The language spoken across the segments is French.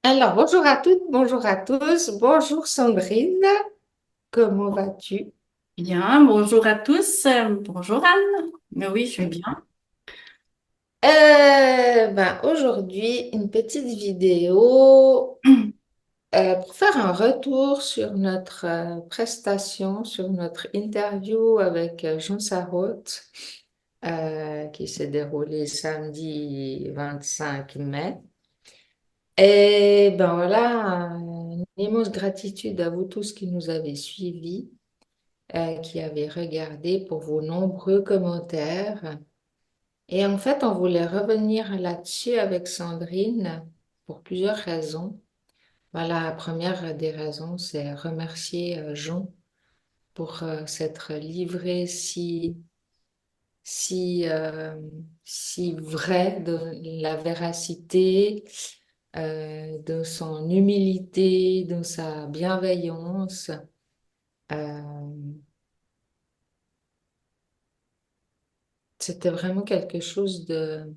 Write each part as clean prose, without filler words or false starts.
Alors, bonjour à toutes, bonjour à tous, bonjour Sandrine, comment vas-tu? Bien, bonjour à tous. Bonjour Anne. Mais oui, je vais bien. Aujourd'hui, une petite vidéo pour faire un retour sur notre prestation, sur notre interview avec Jean Sarraute qui s'est déroulée samedi 25 mai. Et ben voilà, une immense gratitude à vous tous qui nous avez suivis, qui avez regardé pour vos nombreux commentaires. Et en fait, on voulait revenir là-dessus avec Sandrine pour plusieurs raisons. Voilà, la première des raisons, c'est remercier Jean pour s'être livré si, si vrai de la véracité, de son humilité, de sa bienveillance. Euh, C'était vraiment quelque chose de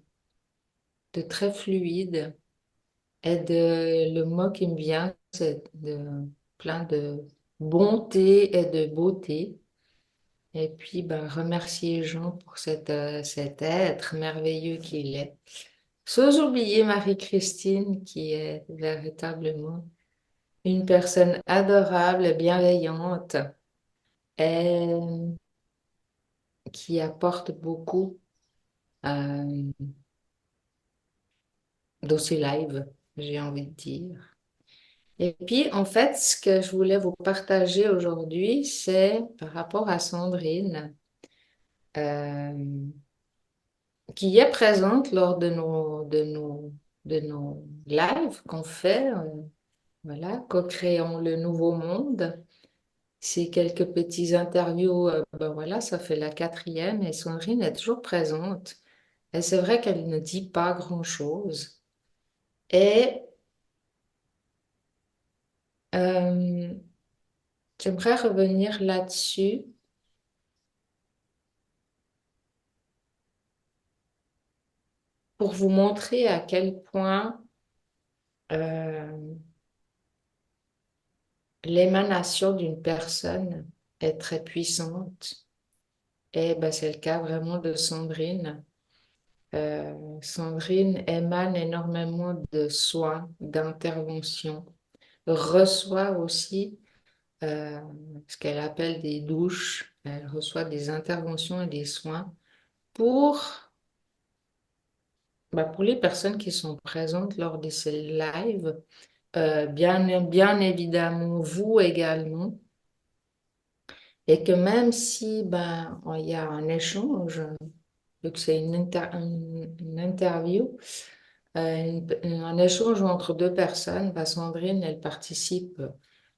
très fluide. Et le mot qui me vient, c'est de plein de bonté et de beauté. Et puis, ben, remercier Jean pour cet être merveilleux qu'il est. Sans oublier Marie-Christine, qui est véritablement une personne adorable et bienveillante et qui apporte beaucoup euh, dans ses lives, j'ai envie de dire. Et puis, en fait, ce que je voulais vous partager aujourd'hui, c'est par rapport à Sandrine, euh, qui est présente lors de nos lives qu'on fait, voilà, co-créons le nouveau monde. C'est quelques petits interviews, ben voilà, ça fait la quatrième et Sandrine est toujours présente. Et c'est vrai qu'elle ne dit pas grand-chose. Et euh, j'aimerais revenir là-dessus pour vous montrer à quel point euh, l'émanation d'une personne est très puissante. Et ben, c'est le cas vraiment de Sandrine. Sandrine émane énormément de soins, d'intervention, reçoit aussi ce qu'elle appelle des douches. Elle reçoit des interventions et des soins pour, pour les personnes qui sont présentes lors de ces lives. Bien évidemment, vous également. Et que même si il y a un échange, vu que c'est une interview, un échange entre deux personnes, Sandrine, elle participe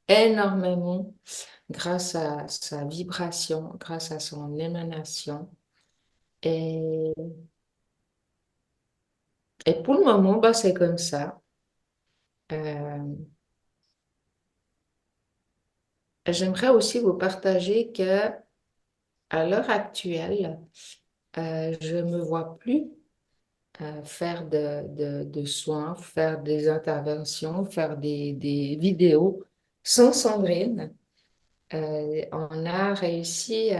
énormément grâce à sa vibration, grâce à son émanation. Et, et pour le moment, c'est comme ça. Euh, J'aimerais aussi vous partager que à l'heure actuelle, je ne me vois plus faire de soins, faire des interventions, faire des vidéos sans Sandrine. On a réussi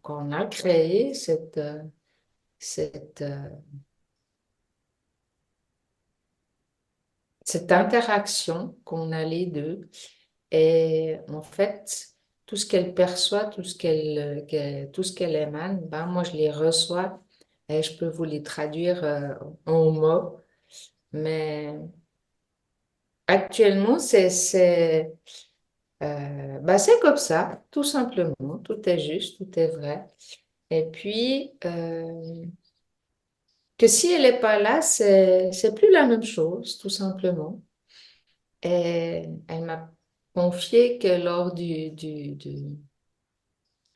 qu'on a créé cette, euh, cette interaction qu'on a les deux. Et en fait, tout ce qu'elle perçoit, tout ce qu'elle émane, moi, je les reçois et je peux vous les traduire en mots. Mais actuellement, c'est comme ça, tout simplement. Tout est juste, tout est vrai. Et puis, que si elle n'est pas là, c'est plus la même chose, tout simplement. Et elle m'a confié que lors du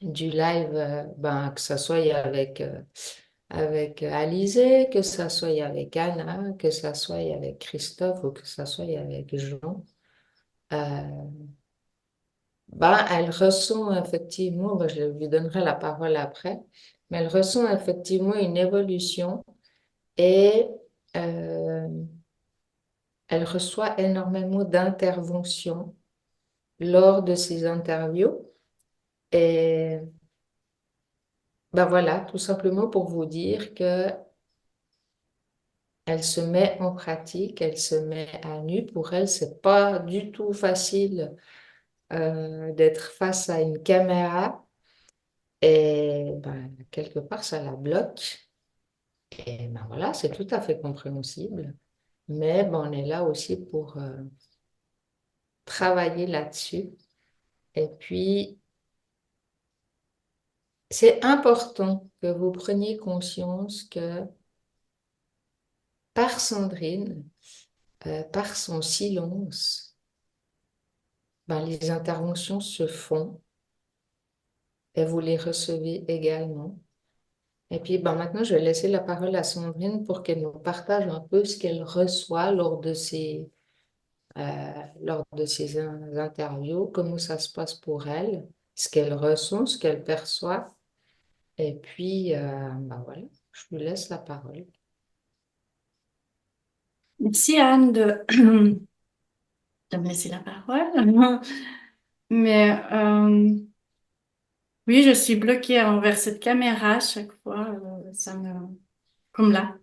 live, que ce soit avec Alizé, que ce soit avec Anna, que ce soit avec Christophe ou que ce soit avec Jean, euh, elle ressent effectivement, je lui donnerai la parole après, mais elle ressent effectivement une évolution et euh, elle reçoit énormément d'interventions lors de ses interviews. Et ben voilà, tout simplement pour vous dire que elle se met en pratique, elle se met à nu. Pour elle, c'est pas du tout facile d'être face à une caméra et ben, quelque part, ça la bloque. Et ben voilà, c'est tout à fait compréhensible. Mais ben, on est là aussi pour travailler là-dessus. Et puis, c'est important que vous preniez conscience que par Sandrine, par son silence, ben, les interventions se font et vous les recevez également. Et puis ben, maintenant, je vais laisser la parole à Sandrine pour qu'elle nous partage un peu ce qu'elle reçoit lors de ces interviews, comment ça se passe pour elle, ce qu'elle ressent, ce qu'elle perçoit. Et puis, ben voilà, je vous laisse la parole. Merci Anne de me laisser la parole. Mais oui, je suis bloquée envers cette caméra à chaque fois. Ça me, comme là,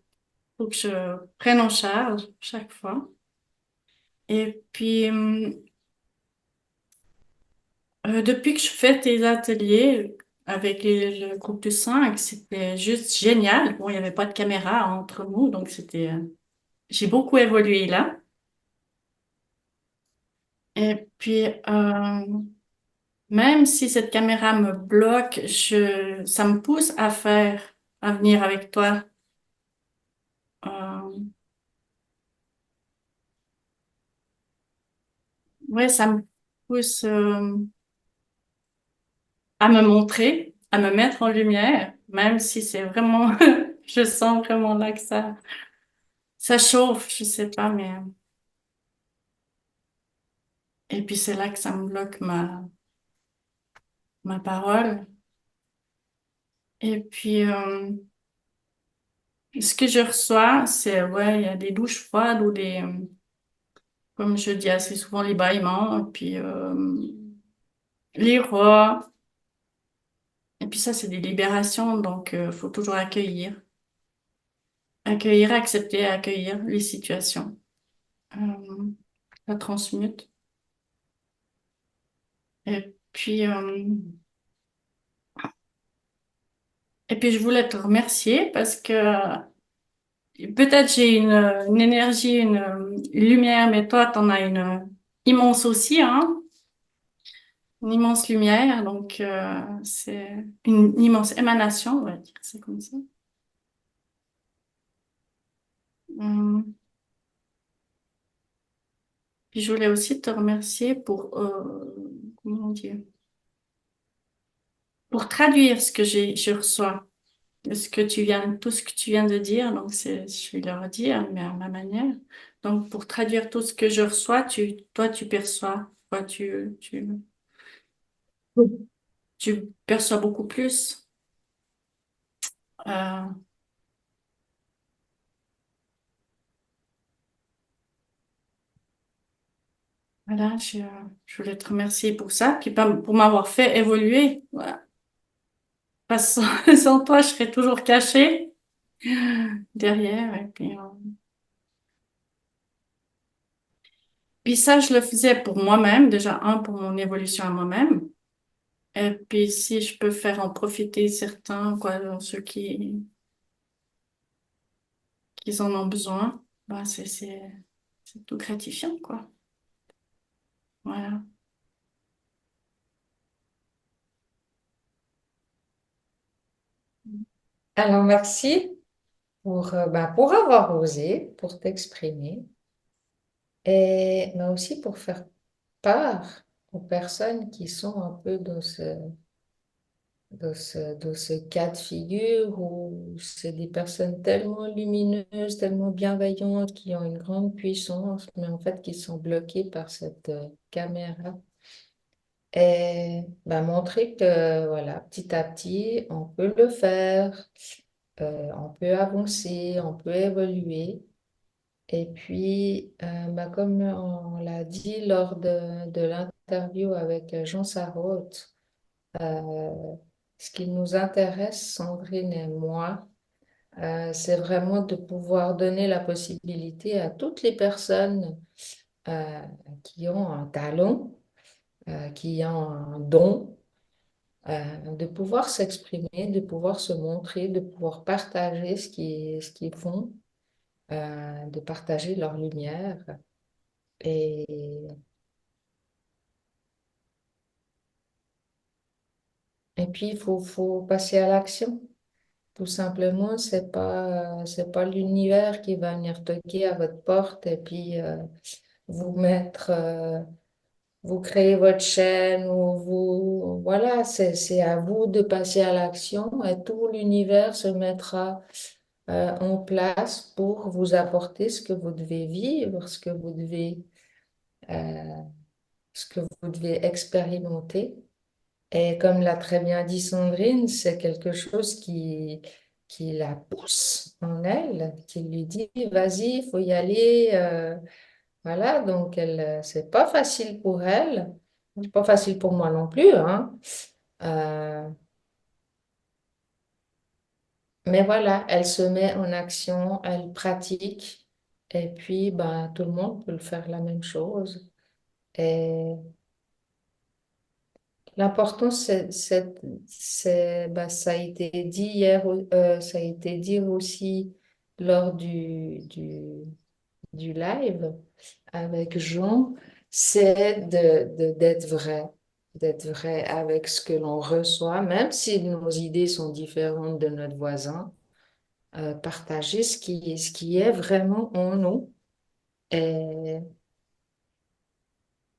faut que je prenne en charge chaque fois. Et puis, depuis que je fais tes ateliers avec le groupe de 5, c'était juste génial. Bon, il n'y avait pas de caméra entre nous, donc j'ai beaucoup évolué là. Et puis, même si cette caméra me bloque, ça me pousse à venir avec toi. Euh, ouais, ça me pousse, à me montrer, à me mettre en lumière, même si c'est vraiment, je sens vraiment là que ça chauffe, je sais pas, mais, et puis c'est là que ça me bloque ma parole. Et puis, ce que je reçois, c'est, ouais, il y a des douches froides ou comme je dis assez souvent, les bâillements, et puis, les rois. Et puis ça, c'est des libérations, donc faut toujours accueillir. Accueillir, accepter, accueillir les situations. Euh, ça transmute. Et puis, je voulais te remercier parce que peut-être j'ai une énergie, une lumière, mais toi, t'en as une immense aussi, hein? Une immense lumière, donc c'est une immense émanation, on va dire, c'est comme ça. Hum. Puis je voulais aussi te remercier comment dire, pour traduire ce que je reçois, tout ce que tu viens de dire. Donc je vais le redire, mais à ma manière. Donc pour traduire tout ce que je reçois, toi tu perçois, toi tu perçois beaucoup plus. Euh, voilà, je voulais te remercier pour ça, puis pour m'avoir fait évoluer. Voilà. Parce que sans toi, je serais toujours cachée derrière. Et puis ça, je le faisais pour moi-même, déjà pour mon évolution à moi-même. Et puis si je peux faire en profiter certains, quoi, ceux qui en ont besoin, bah c'est tout gratifiant, quoi. Voilà. Alors, merci pour avoir osé, pour t'exprimer, et mais aussi pour faire part aux personnes qui sont un peu dans ce cas de figure où c'est des personnes tellement lumineuses, tellement bienveillantes, qui ont une grande puissance, mais en fait qui sont bloquées par cette caméra. Et montrer que voilà, petit à petit, on peut le faire, on peut avancer, on peut évoluer. Et puis, bah, comme on l'a dit lors de l'interview avec Jean Sarraute, euh, ce qui nous intéresse, Sandrine et moi, c'est vraiment de pouvoir donner la possibilité à toutes les personnes euh, qui ont un talent, qui ont un don, de pouvoir s'exprimer, de pouvoir se montrer, de pouvoir partager ce qu'ils font, de partager leur lumière. Et, et puis, faut passer à l'action. Tout simplement, c'est pas l'univers qui va venir toquer à votre porte et puis vous mettre, vous créez votre chaîne ou vous, voilà, c'est à vous de passer à l'action et tout l'univers se mettra en place pour vous apporter ce que vous devez vivre, euh, ce que vous devez expérimenter. Et comme l'a très bien dit Sandrine, c'est quelque chose qui la pousse en elle, qui lui dit, vas-y, il faut y aller. Voilà, donc c'est pas facile pour elle, c'est pas facile pour moi non plus, hein. Euh, mais voilà, elle se met en action, elle pratique, et puis ben, tout le monde peut le faire la même chose. Et l'important, bah, ça a été dit hier, ça a été dit aussi lors du live avec Jean, c'est d'être vrai avec ce que l'on reçoit, même si nos idées sont différentes de notre voisin, partager ce qui est vraiment en nous. Et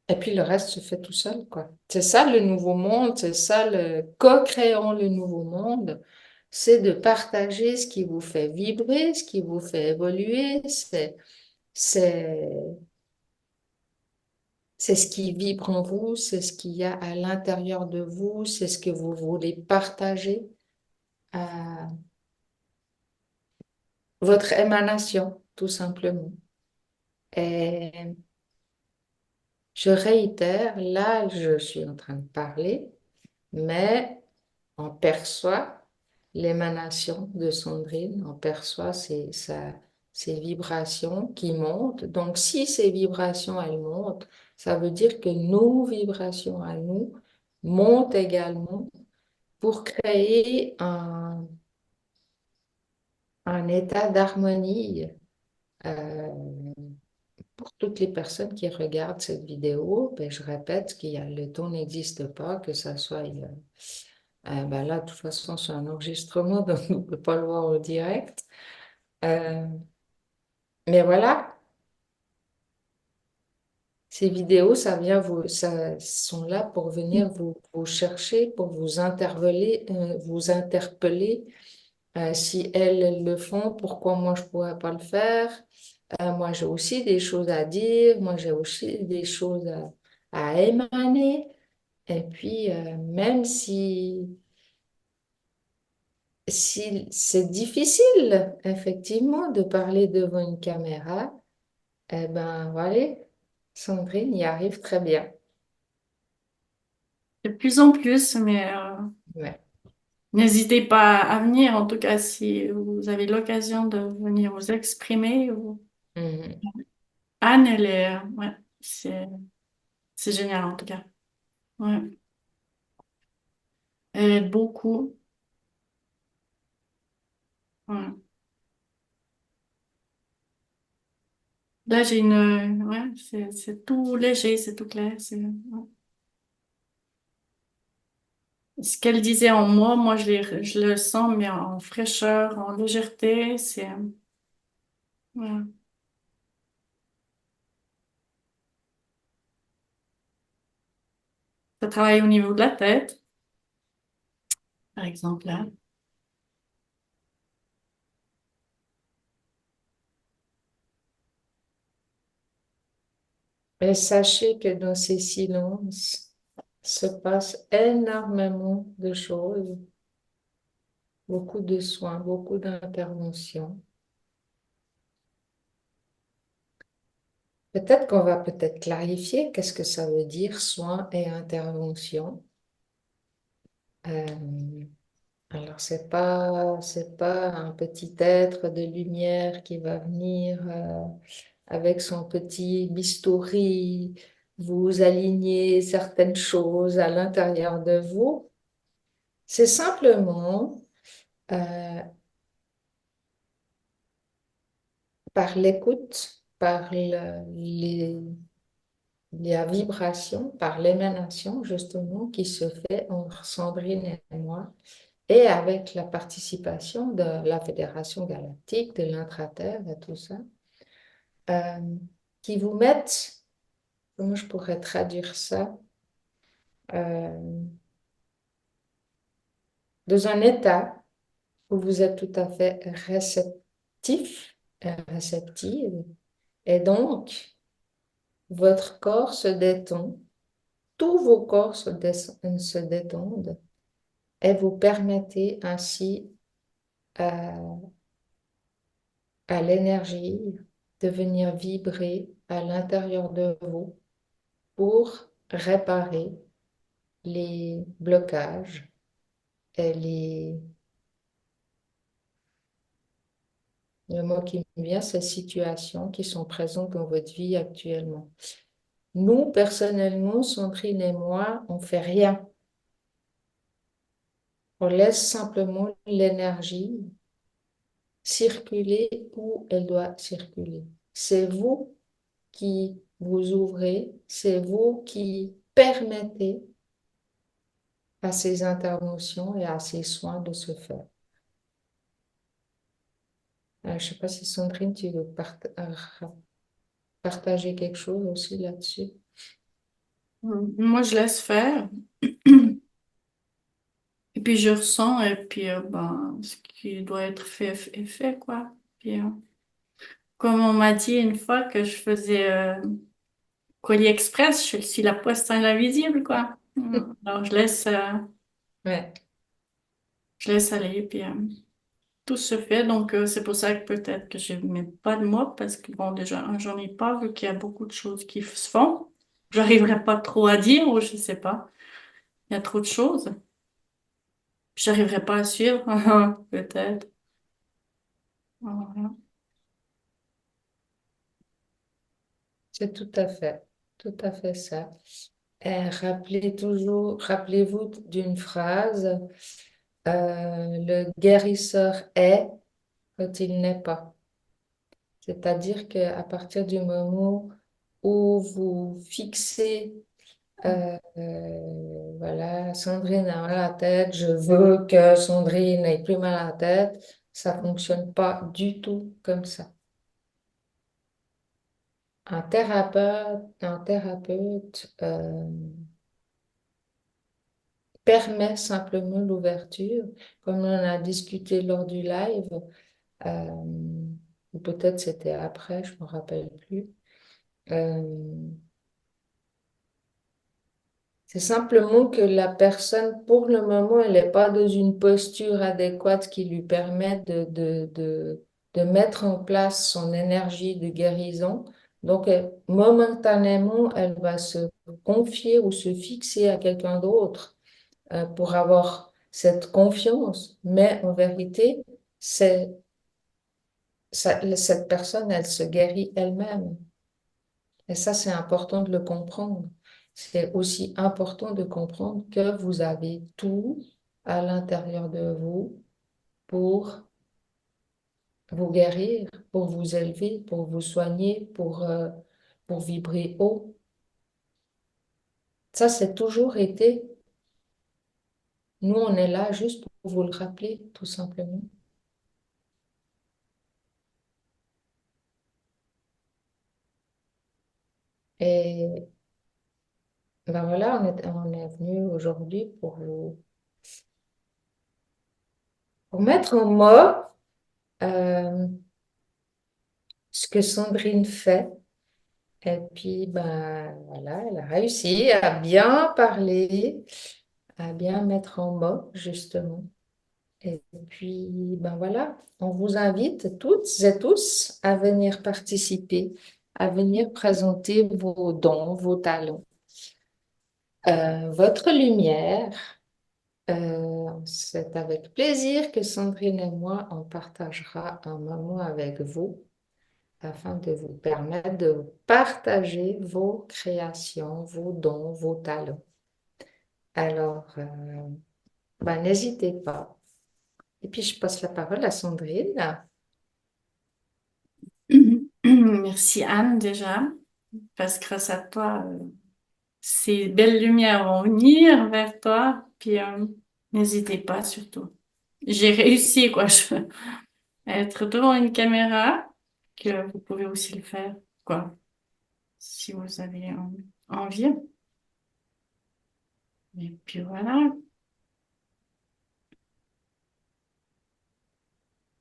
Et puis le reste se fait tout seul, quoi. C'est ça le nouveau monde, c'est ça le co-créant le nouveau monde, c'est de partager ce qui vous fait vibrer, ce qui vous fait évoluer, c'est, c'est ce qui vibre en vous, c'est ce qu'il y a à l'intérieur de vous, c'est ce que vous voulez partager à votre émanation, tout simplement. Et je réitère, là, je suis en train de parler, mais on perçoit l'émanation de Sandrine, on perçoit ces vibrations qui montent. Donc, si ces vibrations, elles montent, ça veut dire que nos vibrations à nous montent également pour créer un état d'harmonie euh, pour toutes les personnes qui regardent cette vidéo. Ben, je répète le ton n'existe pas, que ça soit ben là, de toute façon, c'est un enregistrement, donc on ne peut pas le voir en direct. Euh, mais voilà, ces vidéos, ça sont là pour venir vous chercher, pour vous interpeller. Si elles le font, pourquoi moi je ne pourrais pas le faire? Moi, j'ai aussi des choses à dire, moi, j'ai aussi des choses à émaner. Et puis, même si c'est difficile, effectivement, de parler devant une caméra, eh ben, voilà, Sandrine y arrive très bien. De plus en plus, mais Ouais. n'hésitez pas à venir, en tout cas, si vous avez l'occasion de venir vous exprimer. Mhm. Anne, ouais, c'est génial, en tout cas. Ouais. Elle aide beaucoup. Ouais. Là, ouais, c'est tout léger, c'est tout clair. Ouais. Ce qu'elle disait en moi, je le sens, mais en fraîcheur, en légèreté. Ouais. Ça travaille au niveau de la tête, par exemple, là. Mais sachez que dans ces silences se passe énormément de choses, beaucoup de soins, beaucoup d'interventions. Peut-être qu'on va peut-être clarifier qu'est-ce que ça veut dire soins et intervention. Euh, alors, c'est pas un petit être de lumière qui va venir avec son petit bistouri, vous aligner certaines choses à l'intérieur de vous. C'est simplement euh, par l'écoute, par la vibration, par l'émanation justement qui se fait entre Sandrine et moi, et avec la participation de la Fédération galactique, de l'Intraterre et tout ça, euh, qui vous mettent, comment je pourrais traduire ça, euh, dans un état où vous êtes tout à fait réceptif, réceptive, et donc votre corps se détend, tous vos corps se détendent, et vous permettez ainsi à l'énergie de venir vibrer à l'intérieur de vous pour réparer les blocages et le mot qui me vient, ces situations qui sont présentes dans votre vie actuellement. Nous, personnellement, Sandrine et moi, on fait rien. On laisse simplement l'énergie circuler où elle doit circuler. C'est vous qui vous ouvrez, c'est vous qui permettez à ces interventions et à ces soins de se faire. Je ne sais pas si Sandrine, tu veux partager quelque chose aussi là-dessus. Moi, je laisse faire. Et puis, je ressens, et puis, ben, ce qui doit être fait est fait, quoi. Puis, comme on m'a dit une fois que je faisais colis express, je suis la poste invisible, quoi. Alors, Ouais, je laisse aller, puis tout se fait. Donc, c'est pour ça que peut-être que je ne mets pas de mots, parce que, bon, déjà, j'en ai pas, vu qu'il y a beaucoup de choses qui se font. J'arriverai pas trop à dire, ou je sais pas. Il y a trop de choses. J'arriverai pas à suivre, peut-être. Voilà. c'est tout à fait ça. Et rappelez-vous d'une phrase, le guérisseur est quand il n'est pas. C'est-à-dire qu'à partir du moment où vous fixez, voilà, Sandrine a mal à la tête, je veux que Sandrine n'ait plus mal à la tête, ça fonctionne pas du tout comme ça. Un thérapeute permet simplement l'ouverture, comme on en a discuté lors du live, euh, ou peut-être c'était après, je ne me rappelle plus. Euh, c'est simplement que la personne, pour le moment, elle n'est pas dans une posture adéquate qui lui permet de mettre en place son énergie de guérison. Donc, momentanément, elle va se confier ou se fixer à quelqu'un d'autre pour avoir cette confiance. Mais en vérité, cette personne, elle se guérit elle-même. Et ça, c'est important de le comprendre. C'est aussi important de comprendre que vous avez tout à l'intérieur de vous pour vous guérir, pour vous élever, pour vous soigner, pour vibrer haut. Ça, c'est toujours été. Nous, on est là juste pour vous le rappeler, tout simplement. Et ben voilà, on est venu aujourd'hui pour mettre en mots euh, ce que Sandrine fait. Et puis, ben voilà, elle a réussi à bien parler, à bien mettre en mots, justement. Et puis, ben voilà, on vous invite toutes et tous à venir participer à venir présenter vos dons, vos talents, votre lumière. C'est avec plaisir que Sandrine et moi, on partagera un moment avec vous afin de vous permettre de partager vos créations, vos dons, vos talents. Alors, ben, n'hésitez pas. Et puis, je passe la parole à Sandrine. Merci Anne déjà, parce que grâce à toi, ces belles lumières vont venir vers toi, puis n'hésitez pas surtout. J'ai réussi, quoi, à être devant une caméra, que vous pouvez aussi le faire, quoi, si vous avez envie. Et puis voilà,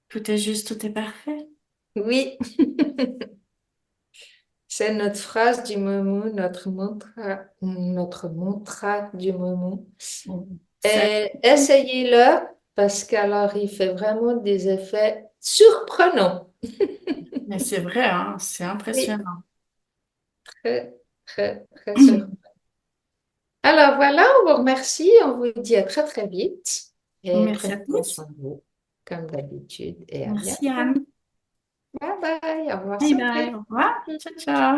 tout est juste, tout est parfait. Oui, c'est notre phrase du moment, notre mantra du moment. Ça, Et essayez-le parce qu'alors il fait vraiment des effets surprenants. mais c'est vrai, hein, c'est Oui, impressionnant. très, très, très surprenant. Alors voilà, on vous remercie, on vous dit à très très vite et Merci à prenez bien tous. soin de vous comme d'habitude et à Merci bientôt. Anne. Bye bye, au revoir Bye bye, Sandrine. au revoir. Ciao, ciao.